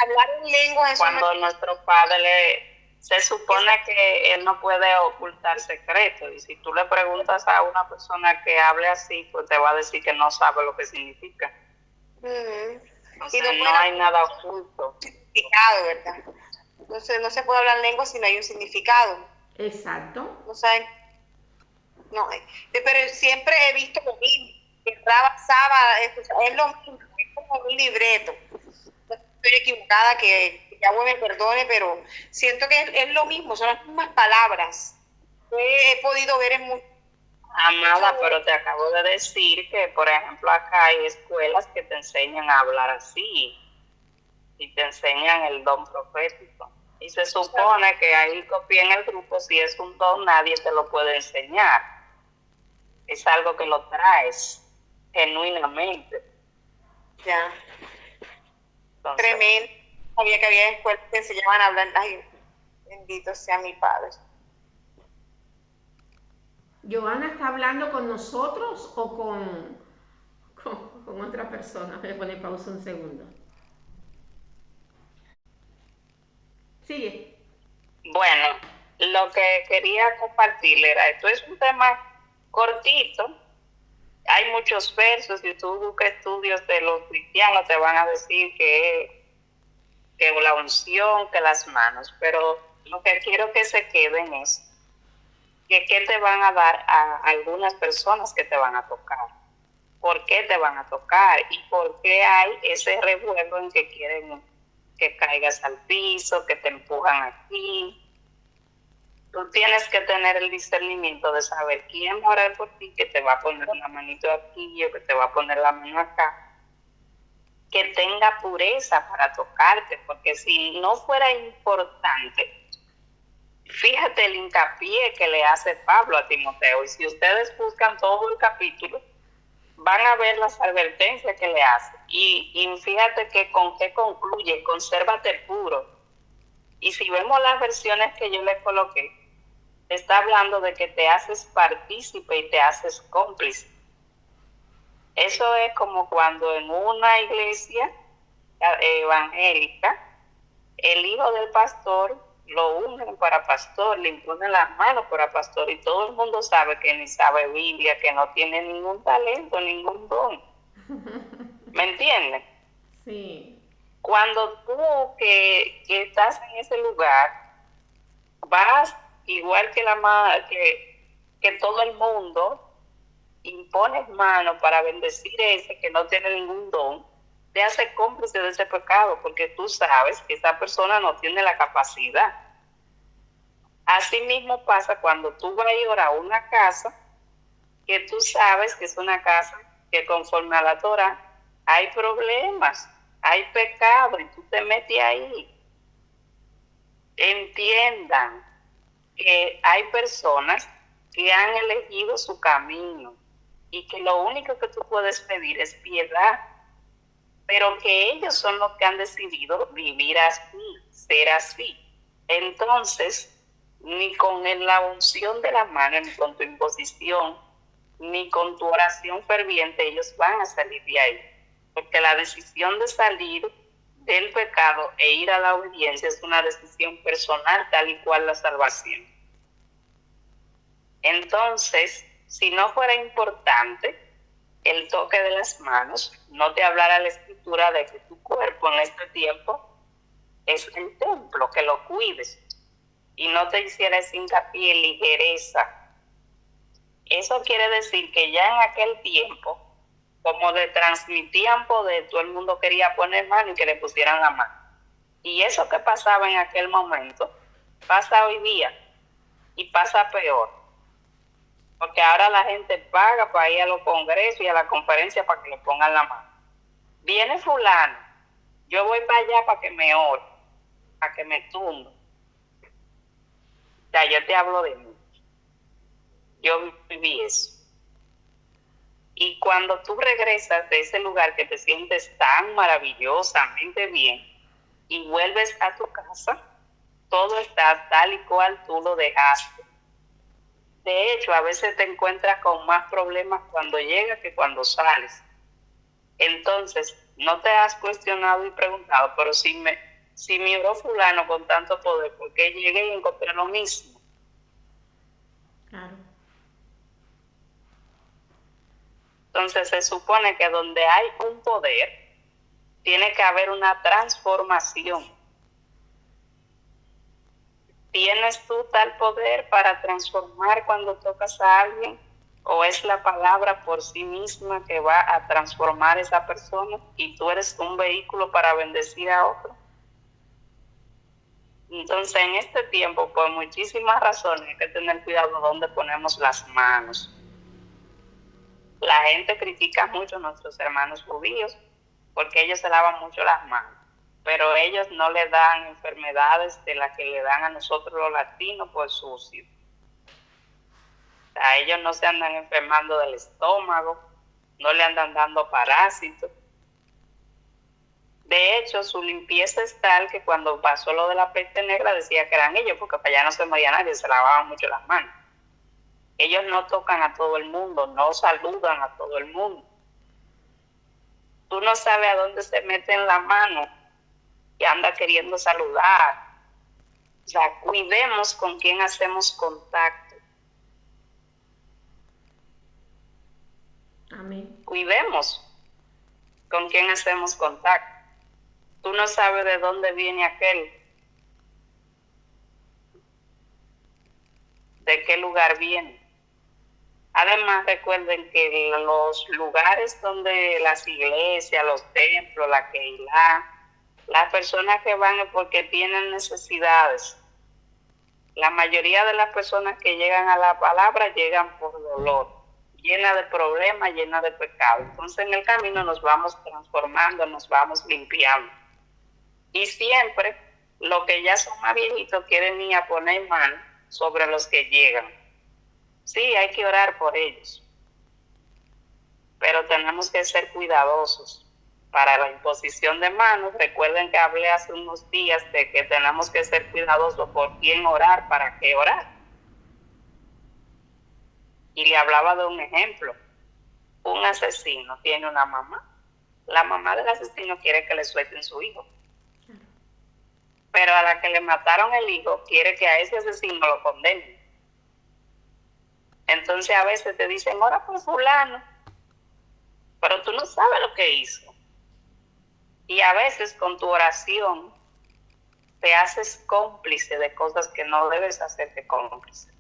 Hablar en lengua es cuando nuestro Padre Se supone que él no puede ocultar secretos, y si tú le preguntas a una persona que hable así, pues te va a decir que no sabe lo que significa. Entonces, no hay nada oculto. Significado, ¿verdad? Entonces no se puede hablar lengua si no hay un significado. Exacto. No saben. No, pero siempre he visto lo mismo. Que Raba Saba es lo mismo, es como un libreto. Estoy equivocada, que Yahweh me perdone, pero siento que es lo mismo, son las mismas palabras. He podido ver en muchos. Amada, pero te acabo de decir que, por ejemplo, acá hay escuelas que te enseñan a hablar así y te enseñan el don profético. Y se supone que ahí en el grupo, si es un don, nadie te lo puede enseñar. Es algo que lo traes genuinamente. Ya. Entonces, tremendo. Sabía que había escuelas que enseñaban a hablar. Ay, bendito sea mi Padre. ¿Joana está hablando con nosotros o con otra persona? Voy a poner pausa un segundo. Sigue. Bueno, lo que quería compartir era, esto es un tema cortito, hay muchos versos, si tú buscas estudios de los cristianos te van a decir que la unción, que las manos, pero lo que quiero que se queden es que qué te van a dar a algunas personas que te van a tocar, por qué te van a tocar y por qué hay ese revuelo en que quieren que caigas al piso, que te empujan aquí. Tú tienes que tener el discernimiento de saber quién va a orar por ti, que te va a poner una manito aquí o que te va a poner la mano acá, que tenga pureza para tocarte, porque si no fuera importante, fíjate el hincapié que le hace Pablo a Timoteo, y si ustedes buscan todo el capítulo, van a ver las advertencias que le hace, y fíjate que con qué concluye: consérvate puro. Y si vemos las versiones que yo le coloqué, está hablando de que te haces partícipe y te haces cómplice. Eso es como cuando en una iglesia evangélica el hijo del pastor lo unen para pastor, le imponen las manos para pastor, y todo el mundo sabe que ni sabe Biblia, que no tiene ningún talento, ningún don. ¿Me entienden? Sí. Cuando tú que estás en ese lugar, vas igual que todo el mundo, impones mano para bendecir a ese que no tiene ningún don, te hace cómplice de ese pecado, porque tú sabes que esa persona no tiene la capacidad. Así mismo pasa cuando tú vas a ir a una casa que tú sabes que es una casa que conforme a la Torah hay problemas, hay pecado, y tú te metes ahí. Entiendan que hay personas que han elegido su camino y que lo único que tú puedes pedir es piedad, pero que ellos son los que han decidido vivir así, ser así. Entonces, ni con la unción de la mano, ni con tu imposición, ni con tu oración ferviente, ellos van a salir de ahí, porque la decisión de salir del pecado e ir a la obediencia es una decisión personal, tal y cual la salvación. Entonces, si no fuera importante el toque de las manos, no te hablara la escritura de que tu cuerpo en este tiempo es el templo, que lo cuides, y no te hiciera ese hincapié, ligereza. Eso quiere decir que ya en aquel tiempo, como le transmitían poder, todo el mundo quería poner mano y que le pusieran la mano. Y eso que pasaba en aquel momento, pasa hoy día y pasa peor. Porque ahora la gente paga para ir a los congresos y a la conferencia para que le pongan la mano. Viene fulano, yo voy para allá para que me ore, para que me tumbe. Ya, yo te hablo de mí. Yo viví eso. Y cuando tú regresas de ese lugar que te sientes tan maravillosamente bien y vuelves a tu casa, todo está tal y cual tú lo dejaste. De hecho, a veces te encuentras con más problemas cuando llegas que cuando sales. Entonces, no te has cuestionado y preguntado, pero si si me oró fulano con tanto poder, porque llegué y encontré lo mismo. Claro. Entonces se supone que donde hay un poder, tiene que haber una transformación. ¿Tienes tú tal poder para transformar cuando tocas a alguien? ¿O es la palabra por sí misma que va a transformar a esa persona y tú eres un vehículo para bendecir a otro? Entonces, en este tiempo, por muchísimas razones, hay que tener cuidado donde ponemos las manos. La gente critica mucho a nuestros hermanos judíos porque ellos se lavan mucho las manos, pero ellos no le dan enfermedades de las que le dan a nosotros los latinos por sucio. A ellos no se andan enfermando del estómago, no le andan dando parásitos. De hecho, su limpieza es tal que cuando pasó lo de la peste negra decía que eran ellos, porque para allá no se moría nadie, se lavaban mucho las manos. Ellos no tocan a todo el mundo, no saludan a todo el mundo. Tú no sabes a dónde se meten la mano y anda queriendo saludar. O sea, cuidemos con quién hacemos contacto. Amén. Cuidemos con quién hacemos contacto. Tú no sabes de dónde viene aquel, de qué lugar viene. Además, recuerden que los lugares donde las iglesias, los templos, la Keilah, las personas que van es porque tienen necesidades. La mayoría de las personas que llegan a la palabra llegan por dolor, llena de problemas, llena de pecado. Entonces, en el camino nos vamos transformando, nos vamos limpiando. Y siempre los que ya son más viejitos quieren ir a poner mano sobre los que llegan. Sí, hay que orar por ellos, pero tenemos que ser cuidadosos para la imposición de manos. Recuerden que hablé hace unos días de que tenemos que ser cuidadosos por quién orar, para qué orar. Y le hablaba de un ejemplo. Un asesino tiene una mamá. La mamá del asesino quiere que le suelten su hijo. Pero a la que le mataron el hijo quiere que a ese asesino lo condenen. Entonces a veces te dicen, ora por fulano, pero tú no sabes lo que hizo. Y a veces con tu oración te haces cómplice de cosas que no debes hacerte cómplice.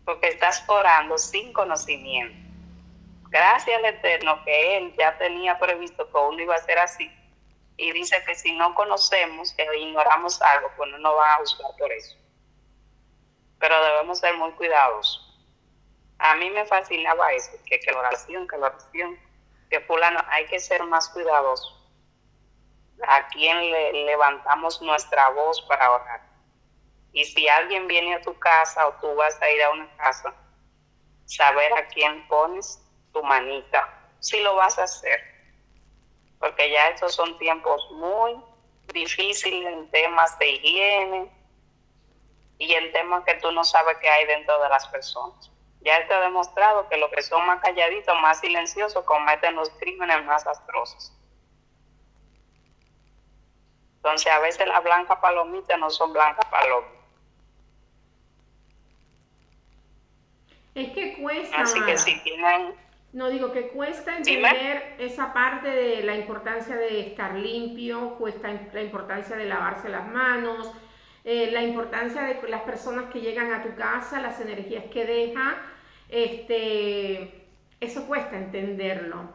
Porque estás orando sin conocimiento. Gracias al Eterno que Él ya tenía previsto que uno iba a ser así. Y dice que si no conocemos e ignoramos algo, pues no nos van a juzgar por eso. Pero debemos ser muy cuidadosos. A mí me fascinaba eso, que la oración, que fulano, hay que ser más cuidadosos. A quién le levantamos nuestra voz para orar. Y si alguien viene a tu casa o tú vas a ir a una casa, saber a quién pones tu manita, si lo vas a hacer. Porque ya estos son tiempos muy difíciles en temas de higiene y en temas que tú no sabes qué hay dentro de las personas. Ya está demostrado que los que son más calladitos, más silenciosos, cometen los crímenes más atroces. Entonces, a veces las blancas palomitas no son blancas palomitas. Es que cuesta, así Amara. Que si tienen... No, digo que cuesta entender esa parte de la importancia de estar limpio, cuesta la importancia de lavarse las manos, la importancia de las personas que llegan a tu casa, las energías que deja, eso cuesta entenderlo.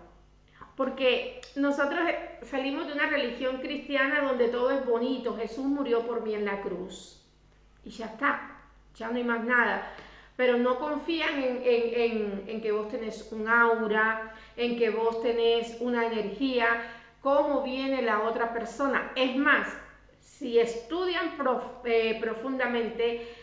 Porque nosotros salimos de una religión cristiana donde todo es bonito, Jesús murió por mí en la cruz y ya está, ya no hay más nada. Pero no confían en que vos tenés un aura, en que vos tenés una energía, cómo viene la otra persona. Es más, si estudian profundamente,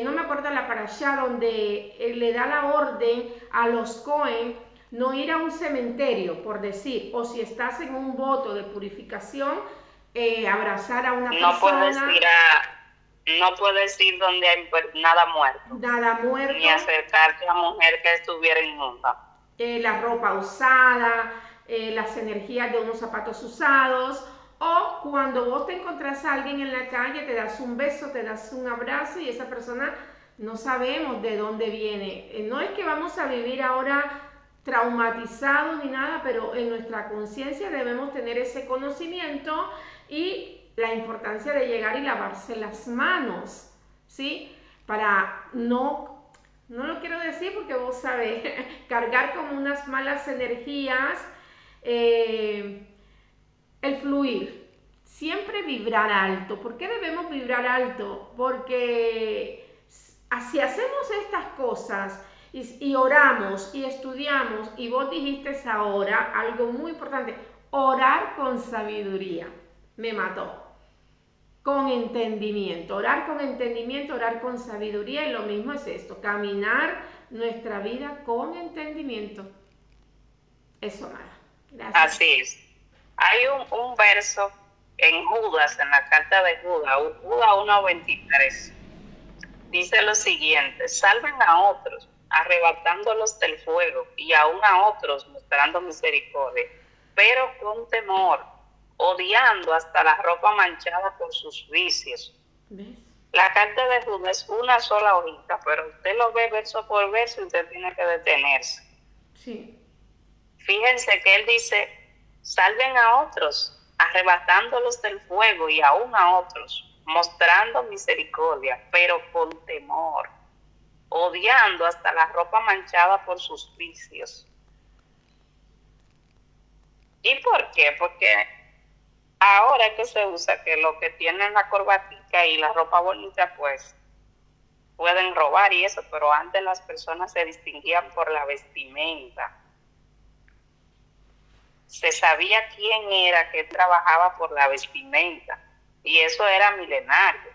no me acuerdo la parashá donde le da la orden a los Cohen no ir a un cementerio, por decir, o si estás en un voto de purificación, abrazar a una persona. No puedes ir donde hay nada muerto. Nada muerto. Ni acercarte a una mujer que estuviera inmunda. La ropa usada, las energías de unos zapatos usados, O cuando vos te encontrás a alguien en la calle, te das un beso, te das un abrazo y esa persona no sabemos de dónde viene. No es que vamos a vivir ahora traumatizados ni nada, pero en nuestra conciencia debemos tener ese conocimiento y la importancia de llegar y lavarse las manos, ¿sí? Para no lo quiero decir porque vos sabés, cargar con unas malas energías, el fluir, siempre vibrar alto. ¿Por qué debemos vibrar alto? Porque si hacemos estas cosas y oramos y estudiamos, y vos dijiste ahora algo muy importante, orar con sabiduría, me mató. Con entendimiento, orar con entendimiento, orar con sabiduría, y lo mismo es esto, caminar nuestra vida con entendimiento. Eso, Mara. Gracias. Así es. Hay un verso en Judas, en la carta de Judas 1:23. Dice lo siguiente: salven a otros, arrebatándolos del fuego, y aún a otros mostrando misericordia, pero con temor, odiando hasta la ropa manchada por sus vicios. ¿Ves? La carta de Judas es una sola hojita, pero usted lo ve verso por verso y usted tiene que detenerse. Sí. Fíjense que él dice: salven a otros, arrebatándolos del fuego, y aún a otros, mostrando misericordia, pero con temor, odiando hasta la ropa manchada por sus vicios. ¿Y por qué? Porque ahora que se usa que los que tienen la corbatica y la ropa bonita, pues pueden robar y eso, pero antes las personas se distinguían por la vestimenta. Se sabía quién era que trabajaba por la vestimenta, y eso era milenario.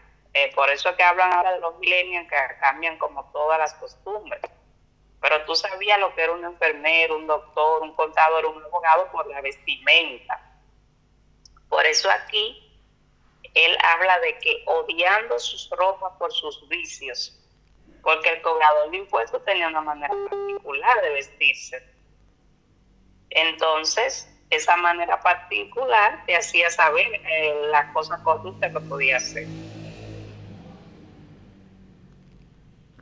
Por eso es que hablan ahora de los millennials, que cambian como todas las costumbres. Pero tú sabías lo que era un enfermero, un doctor, un contador, un abogado por la vestimenta. Por eso aquí él habla de que odiando sus ropas por sus vicios, porque el cobrador de impuestos tenía una manera particular de vestirse. Entonces, esa manera particular te hacía saber las cosas corruptas que podía hacer.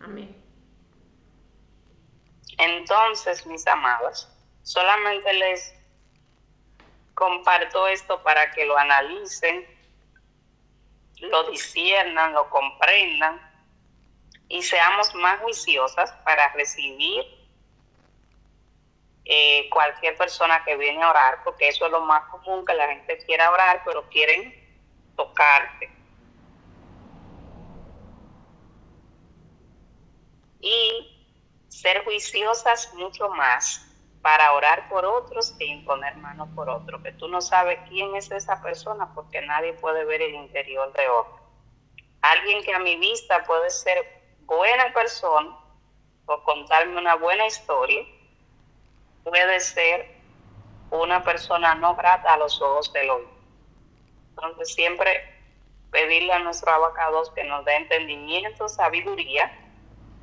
Amén. Entonces, mis amados, solamente les comparto esto para que lo analicen, lo disciernan, lo comprendan y seamos más juiciosas para recibir cualquier persona que viene a orar, porque eso es lo más común, que la gente quiera orar, pero quieren tocarte. Y ser juiciosas mucho más para orar por otros e imponer manos por otros, que tú no sabes quién es esa persona, porque nadie puede ver el interior de otro. Alguien que a mi vista puede ser buena persona o contarme una buena historia, puede ser una persona no grata a los ojos del hombre. Entonces siempre pedirle a nuestro abacados que nos dé entendimiento, sabiduría,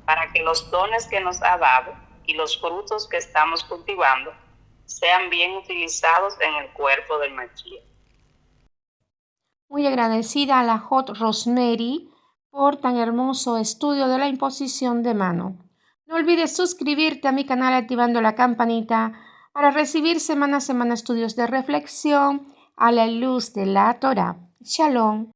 para que los dones que nos ha dado y los frutos que estamos cultivando sean bien utilizados en el cuerpo del Mashiach. Muy agradecida a la Hot Rosemary por tan hermoso estudio de la imposición de mano. No olvides suscribirte a mi canal activando la campanita para recibir semana a semana estudios de reflexión a la luz de la Torá. Shalom.